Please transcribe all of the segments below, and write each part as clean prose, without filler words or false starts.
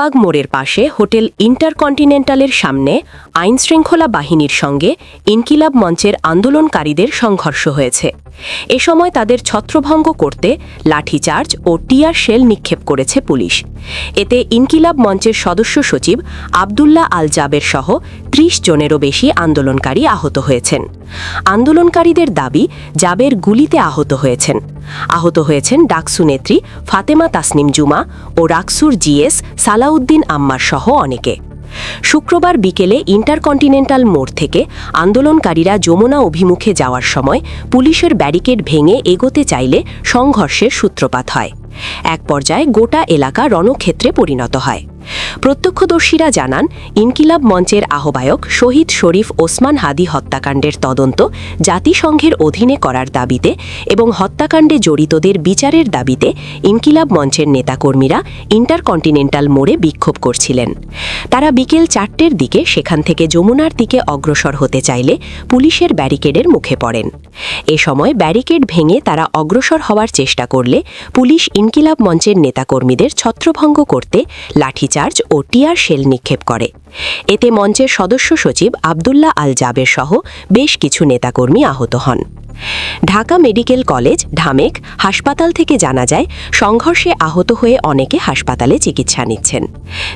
Bug মোড়ের পাশে hotel ইন্টারকন্টিনেন্টালের সামনে আইনশৃঙ্খলা বাহিনীর সঙ্গে ইনকিলাব মঞ্চের আন্দোলনকারীদের সংঘর্ষ হয়েছে। এ সময় তাদের ছত্রভঙ্গ করতে লাঠিচার্জ ও টিয়ার শেল নিক্ষেপ করেছে পুলিশ। এতে ইনকিলাব মঞ্চের সদস্য সচিব আবদুল্লাহ আল জাবের সহ ৩০ জনেরও বেশি আন্দোলনকারী আহত হয়েছেন। আন্দোলনকারীদের দাবি, জাবের গুলিতে আহত হয়েছেন ডাকসু নেত্রী ফাতেমা তাসনিম জুমা ও রাকসুর জিএস সালাউদ্দিন আম্মার সহ অনেকে। শুক্রবার বিকেলে ইন্টারকন্টিনেন্টাল মোড় থেকে আন্দোলনকারীরা যমুনা অভিমুখে যাওয়ার সময় পুলিশের ব্যারিকেড ভেঙে এগোতে চাইলে সংঘর্ষের সূত্রপাত হয়। এক পর্যায়ে গোটা এলাকা রণক্ষেত্রে পরিণত হয়। প্রত্যক্ষদর্শীরা জানান, ইনকিলাব মঞ্চের আহ্বায়ক শহীদ শরীফ ওসমান হাদি হত্যাকাণ্ডের তদন্ত জাতিসংঘের অধীনে করার দাবিতে এবং হত্যাকাণ্ডে জড়িতদের বিচারের দাবিতে ইনকিলাব মঞ্চের নেতাকর্মীরা ইন্টারকন্টিনেন্টাল মোড়ে বিক্ষোভ করছিলেন। তারা বিকেল ৪টের দিকে সেখান থেকে যমুনার দিকে অগ্রসর হতে চাইলে পুলিশের ব্যারিকেডের মুখে পড়েন। এ সময় ব্যারিকেড ভেঙে তারা অগ্রসর হওয়ার চেষ্টা করলে পুলিশ ইনকিলাব মঞ্চের নেতাকর্মীদের ছত্রভঙ্গ করতে লাঠিচার্জ ও টিয়ার শেল নিক্ষেপ করে। এতে মঞ্চের সদস্য সচিব আবদুল্লাহ আল জাবের সহ বেশ কিছু নেতাকর্মী আহত হন। ঢাকা মেডিকেল কলেজ ঢামেক হাসপাতাল থেকে জানা যায়, সংঘর্ষে আহত হয়ে অনেকে হাসপাতালে চিকিৎসা নিচ্ছেন।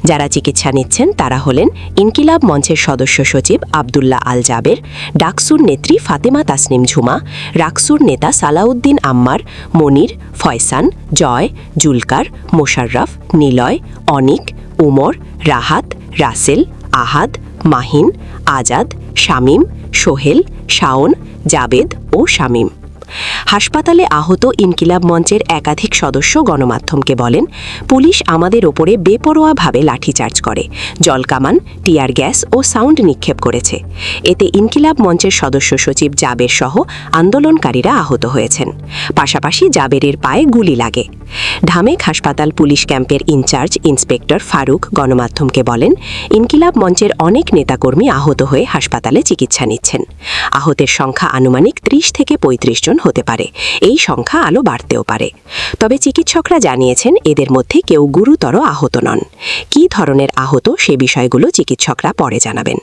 যারা চিকিৎসা নিচ্ছেন তারা হলেন ইনকিলাব মঞ্চের সদস্য সচিব আবদুল্লাহ আল জাবের, ডাকসুর নেত্রী ফাতেমা তাসনিম ঝুমা, রাকসুর নেতা সালাউদ্দিন আম্মার, মনির, ফয়সান, জয়, জুলকার, মোশাররফ, নিলয়, অনিক, উমর, রাহাত, রাসেল, আহাদ, মাহিন, আজাদ, শামীম, সোহেল, শাওন, জাবেদ ও শামীম। হাসপাতালে আহত ইনকিলাব মঞ্চের একাধিক সদস্য গণমাধ্যমকে বলেন, পুলিশ আমাদের ওপরে বেপরোয়াভাবে লাঠিচার্জ করে, জলকামান, টিয়ার গ্যাস ও সাউন্ড নিক্ষেপ করেছে। এতে ইনকিলাব মঞ্চের সদস্য সচিব জাবের সহ আন্দোলনকারীরা আহত হয়েছেন। পাশাপাশি জাবেরের পায়ে গুলি লাগে। ঢামেক হাসপাতাল পুলিশ ক্যাম্পের ইনচার্জ ইন্সপেক্টর ফারুক গণমাধ্যমকে বলেন, ইনকিলাব মঞ্চের অনেক নেতাকর্মী আহত হয়ে হাসপাতালে চিকিৎসা নিচ্ছেন। আহতের সংখ্যা আনুমানিক ৩০ থেকে ৩৫ জন হতে পারে। এই সংখ্যা আরও বাড়তেও পারে। তবে চিকিৎসকরা জানিয়েছেন, এদের মধ্যে কেউ গুরুতর আহত নন। কী ধরনের আহত সে বিষয়গুলো চিকিৎসকরা পরে জানাবেন।